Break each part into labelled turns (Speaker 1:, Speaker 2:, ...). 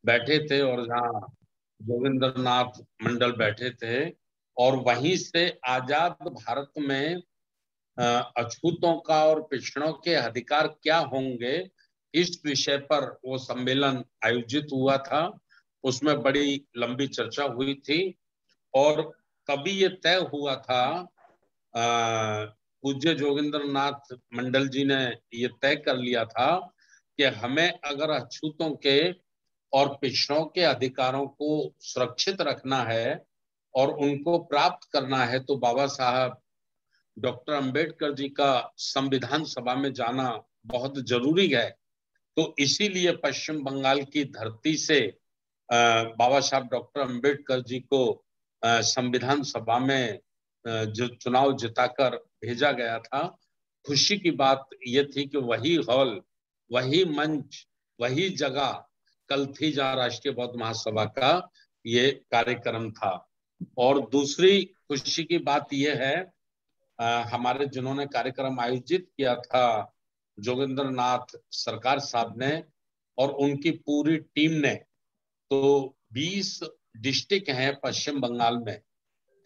Speaker 1: बैठे थे और जहाँ जोगिंद्र नाथ मंडल बैठे थे, और वहीं से आजाद भारत में अछूतों का और पिछड़ों के अधिकार क्या होंगे, इस विषय पर वो सम्मेलन आयोजित हुआ था। उसमें बड़ी लंबी चर्चा हुई थी और तभी ये तय हुआ था, पूज्य जोगिंद्र नाथ मंडल जी ने ये तय कर लिया था कि हमें अगर अछूतों के और पिछड़ों के अधिकारों को सुरक्षित रखना है और उनको प्राप्त करना है, तो बाबा साहब डॉक्टर अंबेडकर जी का संविधान सभा में जाना बहुत जरूरी है। तो इसीलिए पश्चिम बंगाल की धरती से बाबा साहब डॉक्टर अंबेडकर जी को संविधान सभा में जो चुनाव जिताकर भेजा गया था। खुशी की बात यह थी कि वही हॉल, वही मंच, वही जगह कल थी जहां राष्ट्रीय बौद्ध महासभा का ये कार्यक्रम था। और दूसरी खुशी की बात यह है, हमारे जिन्होंने कार्यक्रम आयोजित किया था जोगिंद्र नाथ सरकार साहब ने और उनकी पूरी टीम ने, तो 20 डिस्ट्रिक्ट हैं पश्चिम बंगाल में,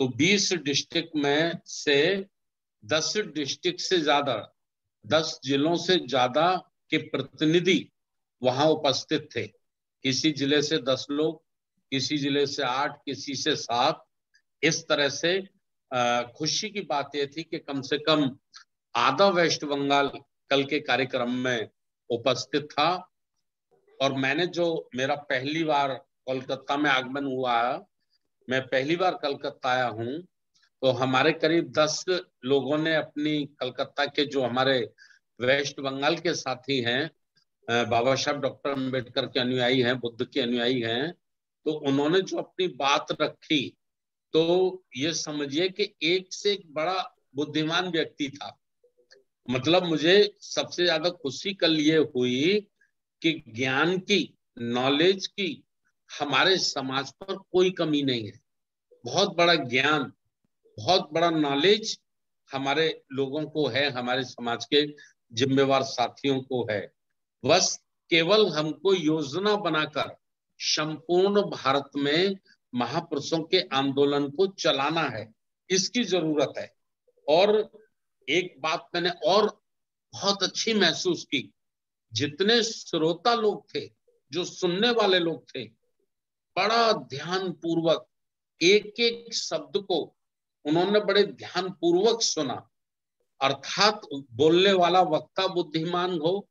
Speaker 1: तो 20 डिस्ट्रिक्ट में से 10 डिस्ट्रिक्ट से ज्यादा, 10 जिलों से ज्यादा के प्रतिनिधि वहां उपस्थित थे। किसी जिले से 10 लोग, किसी जिले से 8, किसी से 7। इस तरह से खुशी की बात यह थी कि कम से कम आधा वेस्ट बंगाल कल के कार्यक्रम में उपस्थित था। और मैंने जो मेरा पहली बार कोलकाता में आगमन हुआ है, मैं पहली बार कलकत्ता आया हूँ, तो हमारे करीब 10 लोगों ने अपनी कलकत्ता के जो हमारे वेस्ट बंगाल के साथी हैं, बाबा साहब डॉक्टर अंबेडकर के अनुयायी हैं, बुद्ध के अनुयायी हैं, तो उन्होंने जो अपनी बात रखी, तो ये समझिए कि एक से एक बड़ा बुद्धिमान व्यक्ति था। मतलब मुझे सबसे ज्यादा खुशी कल ये हुई कि ज्ञान की, नॉलेज की हमारे समाज पर कोई कमी नहीं है। बहुत बड़ा ज्ञान, बहुत बड़ा नॉलेज हमारे लोगों को है, हमारे समाज के जिम्मेवार साथियों को है। बस केवल हमको योजना बनाकर संपूर्ण भारत में महापुरुषों के आंदोलन को चलाना है, इसकी जरूरत है। और एक बात मैंने और बहुत अच्छी महसूस की, जितने श्रोता लोग थे, जो सुनने वाले लोग थे, बड़ा ध्यान पूर्वक एक एक शब्द को उन्होंने बड़े ध्यान पूर्वक सुना। अर्थात बोलने वाला वक्ता बुद्धिमान हो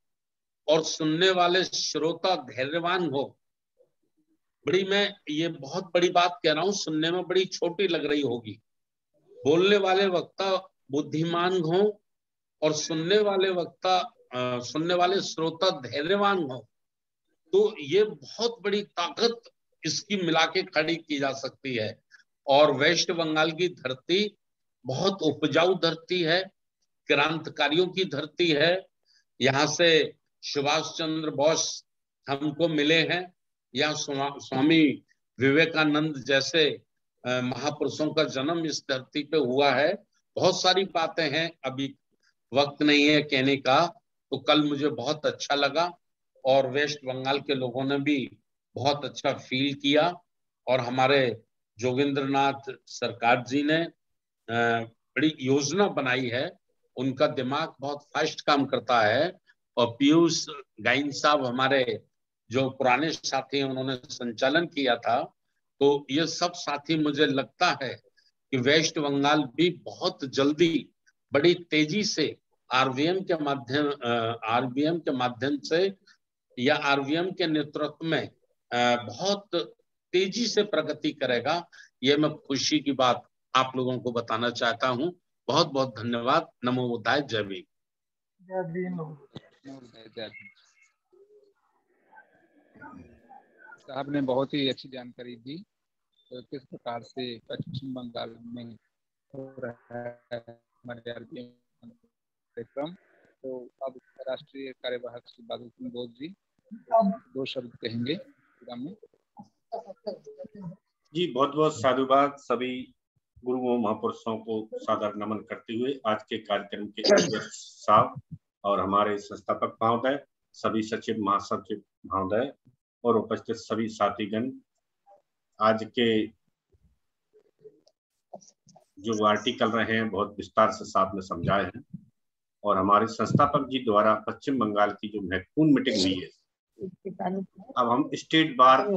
Speaker 1: और सुनने वाले श्रोता धैर्यवान हो। बड़ी, मैं ये बहुत बड़ी बात कह रहा हूं, सुनने में बड़ी छोटी लग रही होगी। बोलने वाले वक्ता बुद्धिमान हो और सुनने वाले श्रोता धैर्यवान हो, तो ये बहुत बड़ी ताकत इसकी मिला के खड़ी की जा सकती है। और वेस्ट बंगाल की धरती बहुत उपजाऊ धरती है, क्रांतिकारियों की धरती है। यहाँ से सुभाष चंद्र बोस हमको मिले हैं, या स्वामी विवेकानंद जैसे महापुरुषों का जन्म इस धरती पे हुआ है। बहुत सारी बातें हैं, अभी वक्त नहीं है कहने का। तो कल मुझे बहुत अच्छा लगा और वेस्ट बंगाल के लोगों ने भी बहुत अच्छा फील किया। और हमारे जोगिंद्र नाथ सरकार जी ने बड़ी योजना बनाई है, उनका दिमाग बहुत फास्ट काम करता है। और पीयूष गाइन साहब हमारे जो पुराने साथी हैं, उन्होंने संचालन किया था। तो ये सब साथी, मुझे लगता है कि वेस्ट बंगाल भी बहुत जल्दी बड़ी तेजी से आरबीएम के माध्यम से या आरबीएम के नेतृत्व में बहुत तेजी से प्रगति करेगा। ये मैं खुशी की बात आप लोगों को बताना चाहता हूं। बहुत बहुत धन्यवाद। नमो बुद्धाय। जय भीम।
Speaker 2: जय भीम।
Speaker 3: साहब ने बहुत ही अच्छी जानकारी दी, तो किस प्रकार से पश्चिम बंगाल में हो रहा है हमारे आरबीएम कार्यक्रम। तो अब राष्ट्रीय कार्यवाहक श्री बादल सिंह बोस जी 2 शब्द कहेंगे में।
Speaker 4: जी, बहुत बहुत साधुवाद। सभी गुरुओं महापुरुषों को सादर नमन करते हुए आज के कार्यक्रम के अध्यक्ष साहब और हमारे संस्थापक महोदय, सभी सचिव महासचिव महोदय, और उपस्थित सभी साथीगण, आज के जो आर्टिकल रहे हैं बहुत विस्तार से साथ में समझाए हैं और हमारे संस्थापक जी द्वारा पश्चिम बंगाल की जो महत्वपूर्ण मीटिंग हुई है, अब हम स्टेट बार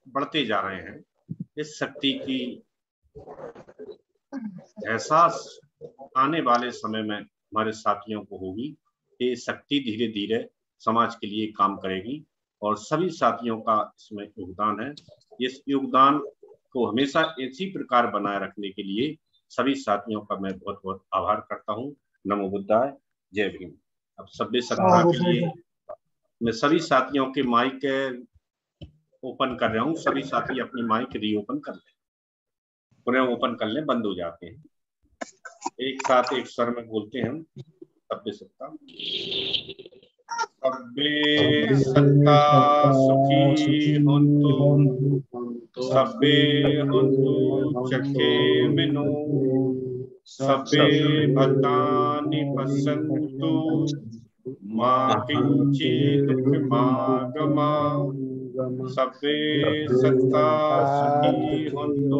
Speaker 4: बढ़ते जा रहे हैं। इस शक्ति की एहसास आने वाले समय में हमारे साथियों को होगी कि शक्ति धीरे धीरे समाज के लिए काम करेगी और सभी साथियों का इसमें योगदान है। इस योगदान को हमेशा इसी प्रकार बनाए रखने के लिए सभी साथियों का मैं बहुत बहुत आभार करता हूँ। नमो बुद्धाय, जय भीम। अब सभ्य सत्ता के लिए मैं सभी साथियों के माइक ओपन कर रहा हूँ। सभी साथी अपनी माइक रीओपन कर लें, पुनः ओपन कर लें, बंद हो जाते हैं। एक साथ एक स्वर में बोलते हैं हम, सभ्य सत्ता। सभ्य सत्ता सुखी होन्तु, सभ्य होन्तु चक्षेमिनो, सभ्य भद्राणि पश्यन्तु, मा किञ्चित् दुःखमागमात्। सभ्य सत्ता सुखी होन्तु,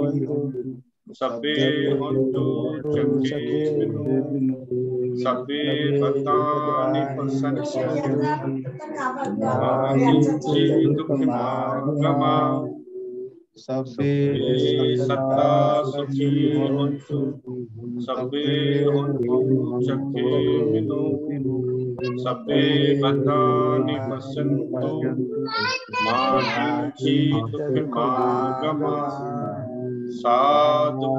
Speaker 4: सभ्य होन्तु चक्षेमिनो, सभ्य भद्राणि पश्यन्तु, मा किञ्चित् दुःखमागमात्। सभ्य सत्ता सुखी होन्तु, सभ्य होन्तु चक्षेमिनो, सभ्य भद्राणि पश्यन्तु, मा किञ्चित् दुःखमागमात्। साधु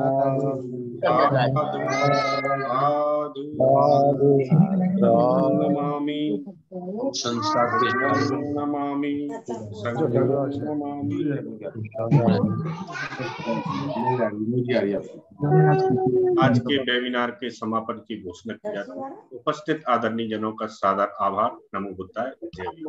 Speaker 4: साधु साधु नमामि नमामि नमामि। आज के वेबिनार के समापन की घोषणा की जाती है। उपस्थित आदरणीय जनों का सादर आभार। नमो बुद्धाय, जय भीम।